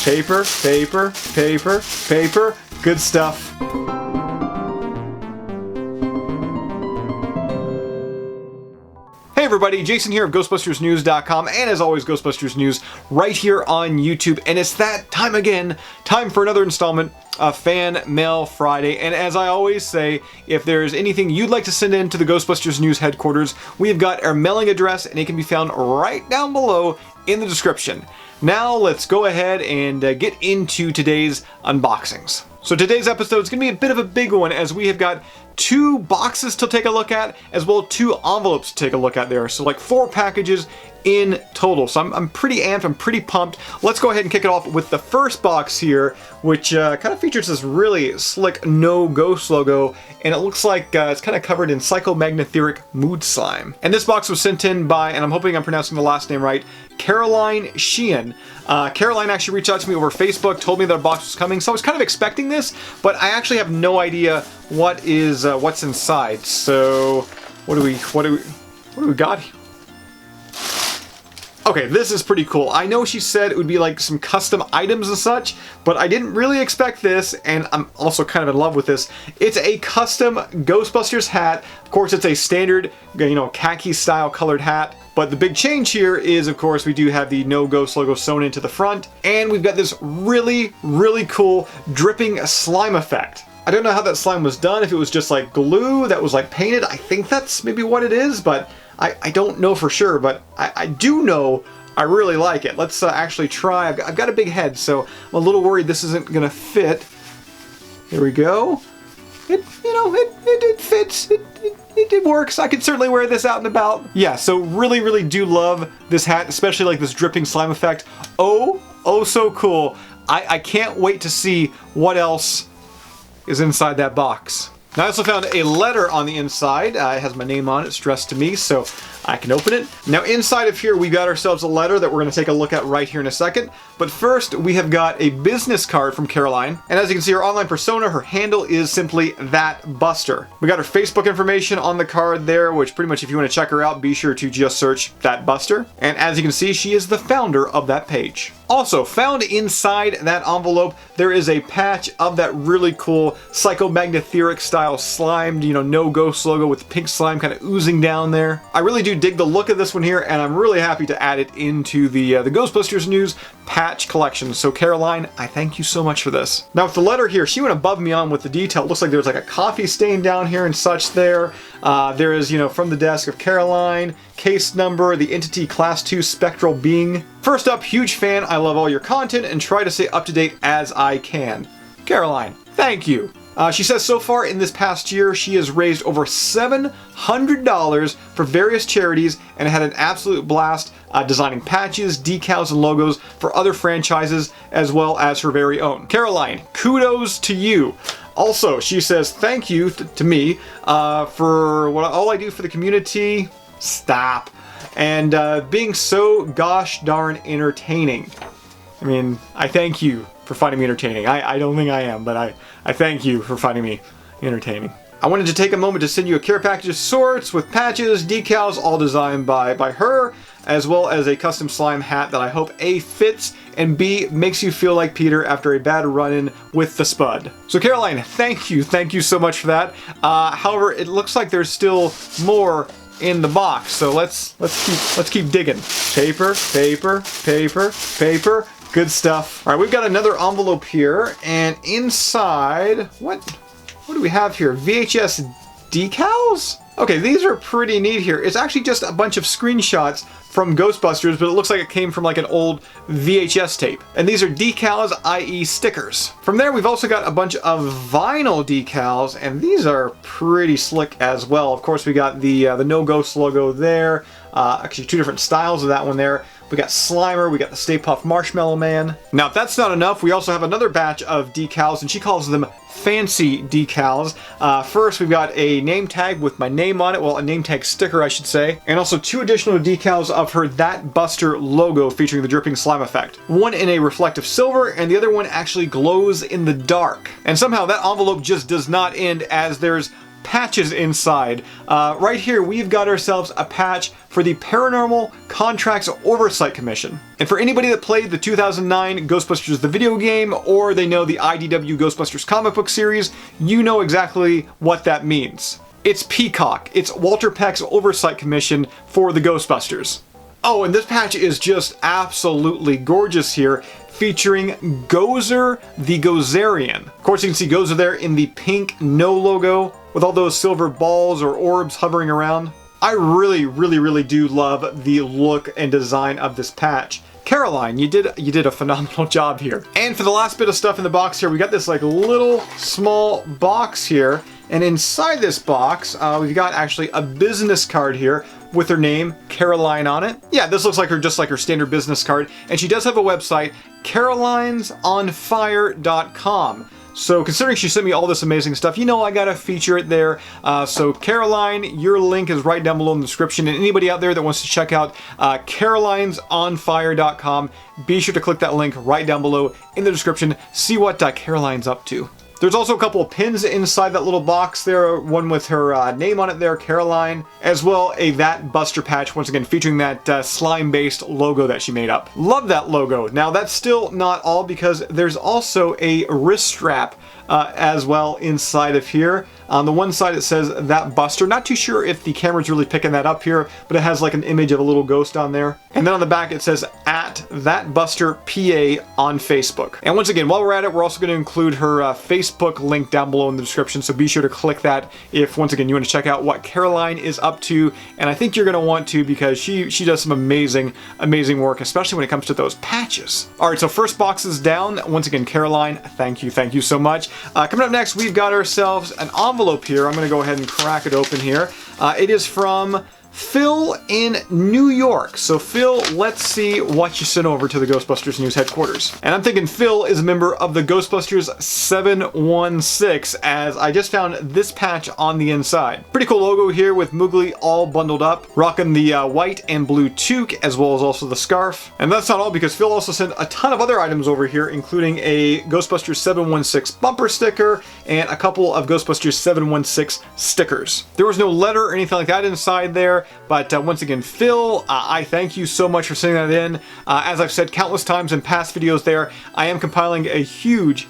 paper, paper, paper, paper. Good stuff. Hey everybody, Jason here of GhostbustersNews.com, and as always, Ghostbusters News right here on YouTube. And it's that time again, time for another installment of Fan Mail Friday. And as I always say, if there's anything you'd like to send in to the Ghostbusters News headquarters, we've got our mailing address, and it can be found right down below in the description. Now let's go ahead and get into today's unboxings. So today's episode is going to be a bit of a big one, as we have got 2 boxes to take a look at, as well as 2 envelopes to take a look at there. So like 4 packages in total. So I'm pretty amped, I'm pretty pumped. Let's go ahead and kick it off with the first box here, which kind of features this really slick No Ghost logo, and it looks like it's kind of covered in psychomagnetheric mood slime. And this box was sent in by, and I'm hoping I'm pronouncing the last name right, Caroline Sheehan. Caroline actually reached out to me over Facebook, told me that a box was coming, so I was kind of expecting this, but I actually have no idea what's inside. So what do we got here? Okay, this is pretty cool. I know she said it would be like some custom items and such, but I didn't really expect this, and I'm also kind of in love with this. It's a custom Ghostbusters hat. Of course, it's a standard, khaki style colored hat. But the big change here is, of course, we do have the No Ghost logo sewn into the front, and we've got this really, really cool dripping slime effect. I don't know how that slime was done, if it was just like glue that was like painted. I think that's maybe what it is, but I don't know for sure, but I do know I really like it. Let's actually try. I've got a big head, so I'm a little worried this isn't gonna fit. Here we go. It fits. It works. I could certainly wear this out and about. Yeah, so really do love this hat, especially like this dripping slime effect. Oh so cool. I can't wait to see what else is inside that box. Now I also found a letter on the inside. It has my name on it, stressed to me, so I can open it. Now inside of here, we've got ourselves a letter that we're going to take a look at right here in a second. But first, we have got a business card from Caroline. And as you can see, her online persona, her handle is simply That Buster. We got her Facebook information on the card there, which pretty much if you want to check her out, be sure to just search That Buster. And as you can see, she is the founder of that page. Also, found inside that envelope, there is a patch of that really cool psychomagnetheric style slimed, No Ghost logo with the pink slime kind of oozing down there. I really do dig the look of this one here, and I'm really happy to add it into the Ghostbusters News patch collection. So Caroline, I thank you so much for this. Now with the letter here, she went above me on with the detail. It looks like there's like a coffee stain down here and such there. There is, from the desk of Caroline, case number, the entity class 2 spectral being. First up, huge fan, I love all your content and try to stay up to date as I can. Caroline, thank you. She says so far in this past year, she has raised over $700 for various charities and had an absolute blast designing patches, decals, and logos for other franchises as well as her very own. Caroline, kudos to you. Also, she says thank you to me for all I do for the community. Stop. And being so gosh darn entertaining. I mean, I thank you for finding me entertaining. I don't think I am, but I thank you for finding me entertaining. I wanted to take a moment to send you a care package of sorts with patches, decals, all designed by her, as well as a custom slime hat that I hope A, fits, and B, makes you feel like Peter after a bad run-in with the Spud. So Caroline, thank you so much for that. However, it looks like there's still more in the box, so let's keep digging. Paper, paper, paper, paper. Good stuff. All right, we've got another envelope here, and inside, what do we have here? VHS decals? Okay, these are pretty neat here. It's actually just a bunch of screenshots from Ghostbusters, but it looks like it came from like an old VHS tape. And these are decals, i.e. stickers. From there, we've also got a bunch of vinyl decals, and these are pretty slick as well. Of course, we got the No Ghost logo there. Actually, 2 different styles of that one there. We got Slimer, we got the Stay Puft Marshmallow Man. Now, if that's not enough, we also have another batch of decals, and she calls them fancy decals. First, we've got a name tag with my name on it, well, a name tag sticker, I should say, and also 2 additional decals of her That Buster logo featuring the dripping slime effect. One in a reflective silver, and the other one actually glows in the dark. And somehow that envelope just does not end, as there's patches inside. Right here, we've got ourselves a patch for the Paranormal Contracts Oversight Commission. And for anybody that played the 2009 Ghostbusters the video game, or they know the IDW Ghostbusters comic book series, you know exactly what that means. It's Peacock. It's Walter Peck's Oversight Commission for the Ghostbusters. Oh, and this patch is just absolutely gorgeous here, featuring Gozer the Gozerian. Of course, you can see Gozer there in the pink no logo with all those silver balls or orbs hovering around. I really do love the look and design of this patch. Caroline, you did a phenomenal job here. And for the last bit of stuff in the box here, we got this like little small box here. And inside this box, we've got actually a business card here with her name, Caroline, on it. Yeah, this looks like just like her standard business card. And she does have a website, carolinesonfire.com. So considering she sent me all this amazing stuff, you know I gotta feature it there. So Caroline, your link is right down below in the description. And anybody out there that wants to check out carolinesonfire.com, be sure to click that link right down below in the description. See what Caroline's up to. There's also a couple of pins inside that little box there, one with her name on it there, Caroline, as well a That Buster patch, once again featuring that slime-based logo that she made up. Love that logo. Now that's still not all, because there's also a wrist strap as well inside of here. On the one side it says That Buster. Not too sure if the camera's really picking that up here, but it has like an image of a little ghost on there. And then on the back it says That Buster PA on Facebook. And once again, while we're at it, we're also going to include her Facebook link down below in the description, so be sure to click that if, once again, you want to check out what Caroline is up to. And I think you're going to want to, because she does some amazing work, especially when it comes to those patches. Alright, so first box is down. Once again, Caroline, thank you so much. Coming up next, we've got ourselves an envelope here. I'm going to go ahead and crack it open here. It is from Phil in New York. So Phil, let's see what you sent over to the Ghostbusters News headquarters. And I'm thinking Phil is a member of the Ghostbusters 716, as I just found this patch on the inside. Pretty cool logo here with Moogly all bundled up, rocking the white and blue toque, as well as also the scarf. And that's not all, because Phil also sent a ton of other items over here, including a Ghostbusters 716 bumper sticker and a couple of Ghostbusters 716 stickers. There was no letter or anything like that inside there. But once again, Phil, I thank you so much for sending that in. As I've said countless times in past videos there, I am compiling a huge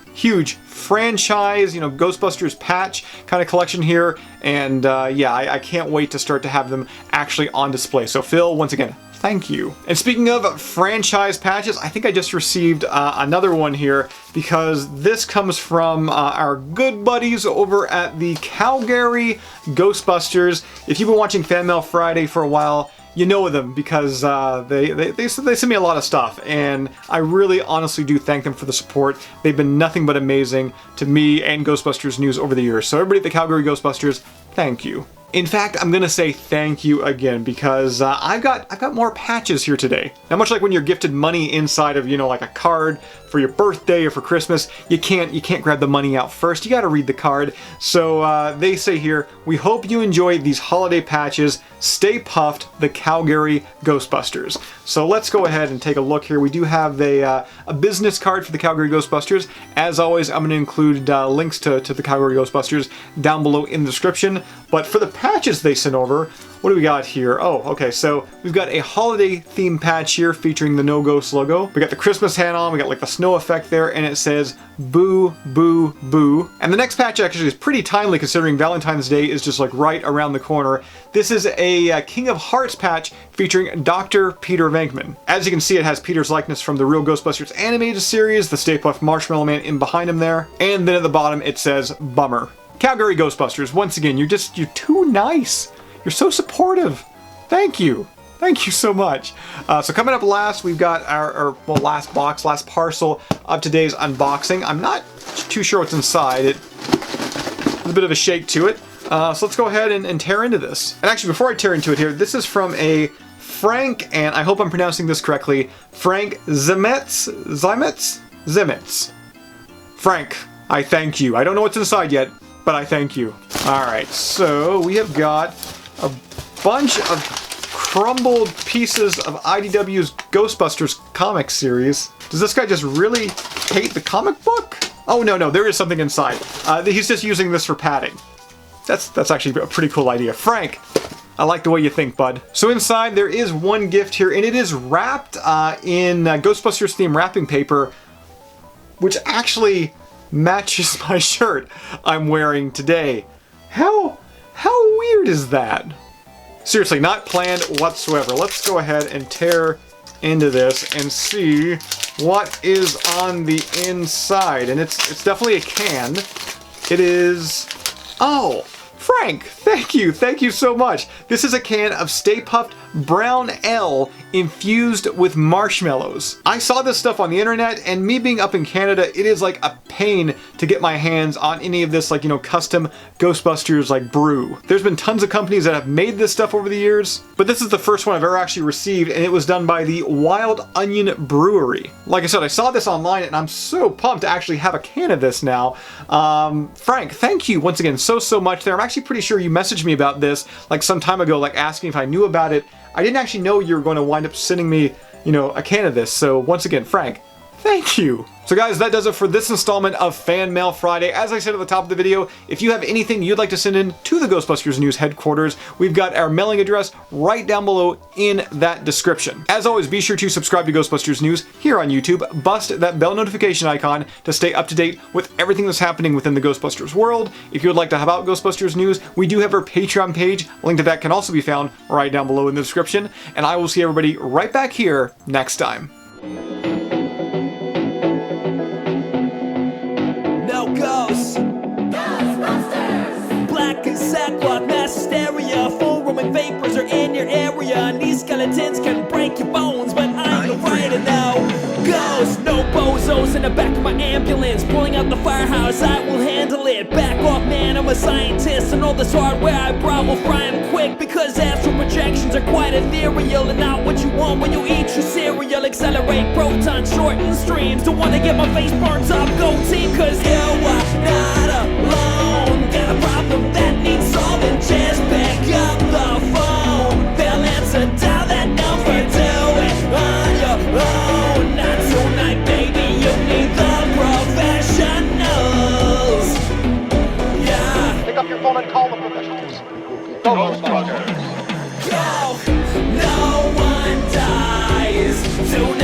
franchise, Ghostbusters patch kind of collection here. And yeah, I can't wait to start to have them actually on display. So Phil, once again, thank you. And speaking of franchise patches, I think I just received another one here, because this comes from our good buddies over at the Calgary Ghostbusters. If you've been watching Fan Mail Friday for a while, you know them, because they send me a lot of stuff, and I really honestly do thank them for the support. They've been nothing but amazing to me and Ghostbusters News over the years. So everybody at the Calgary Ghostbusters, thank you. In fact, I'm gonna say thank you again, because I've got more patches here today. Now, much like when you're gifted money inside of, like a card for your birthday or for Christmas, you can't grab the money out first. You gotta read the card. So they say here, we hope you enjoy these holiday patches. Stay puffed, the Calgary Ghostbusters. So let's go ahead and take a look here. We do have a business card for the Calgary Ghostbusters. As always, I'm gonna include links to the Calgary Ghostbusters down below in the description. But for the patches they sent over, what do we got here? Oh, okay, so we've got a holiday theme patch here featuring the No Ghost logo. We got the Christmas hat on, we got like the snow effect there, and it says boo, boo, boo. And the next patch actually is pretty timely, considering Valentine's Day is just like right around the corner. This is a King of Hearts patch featuring Dr. Peter Venkman. As you can see, it has Peter's likeness from the Real Ghostbusters animated series, the Stay Puft Marshmallow Man in behind him there, and then at the bottom it says bummer. Calgary Ghostbusters, once again, you're too nice. You're so supportive. Thank you. Thank you so much. So coming up last, we've got our last box, last parcel of today's unboxing. I'm not too sure what's inside. There's a bit of a shake to it. So let's go ahead and tear into this. And actually, before I tear into it here, this is from a Frank, and I hope I'm pronouncing this correctly, Frank Zemetz? Frank, I thank you. I don't know what's inside yet, but I thank you. Alright, so we have got a bunch of crumbled pieces of IDW's Ghostbusters comic series. Does this guy just really hate the comic book? Oh, no, there is something inside. He's just using this for padding. That's actually a pretty cool idea. Frank, I like the way you think, bud. So inside there is one gift here, and it is wrapped in Ghostbusters theme wrapping paper, which actually matches my shirt I'm wearing today. How weird is that? Seriously, not planned whatsoever. Let's go ahead and tear into this and see what is on the inside. And it's definitely a can. It is... Oh, Frank, thank you so much. This is a can of Stay Puft Brown L infused with marshmallows. I saw this stuff on the internet, and me being up in Canada, it is like a pain to get my hands on any of this, like, you know, custom Ghostbusters like brew. There's been tons of companies that have made this stuff over the years, but this is the first one I've ever actually received, and it was done by the Wild Onion Brewery. Like I said, I saw this online, and I'm so pumped to actually have a can of this now. Frank, thank you once again so much there. I'm actually pretty sure you messaged me about this like some time ago, like asking if I knew about it. I didn't actually know you were going to wind up sending me, you know, a can of this. So once again, Frank, thank you. So guys, that does it for this installment of Fan Mail Friday. As I said at the top of the video, if you have anything you'd like to send in to the Ghostbusters News headquarters, we've got our mailing address right down below in that description. As always, be sure to subscribe to Ghostbusters News here on YouTube. Bust that bell notification icon to stay up to date with everything that's happening within the Ghostbusters world. If you would like to help out Ghostbusters News, we do have our Patreon page. A link to that can also be found right down below in the description. And I will see everybody right back here next time. Ghostbusters! Black and sackcloth, mass hysteria, full roaming vapors are in your area, and these skeletons can break your bones, but I'm the writer now. Ghosts, no bozos in the back of my ambulance, pulling out the firehouse, I will handle it. Back off, man, I'm a scientist, and all this hardware I brought will fry them quick, because astral projections are quite ethereal, and not what you want when you eat your cereal. Accelerate protons, shorten streams, don't wanna get my face burnt up, go team, cause you are not alone. Got a problem that needs solving, just pick up the phone. They'll answer, dial that number, do it on your own. Not tonight, baby, you need the professionals. Yeah. Pick up your phone and call the professionals. Ghostbusters.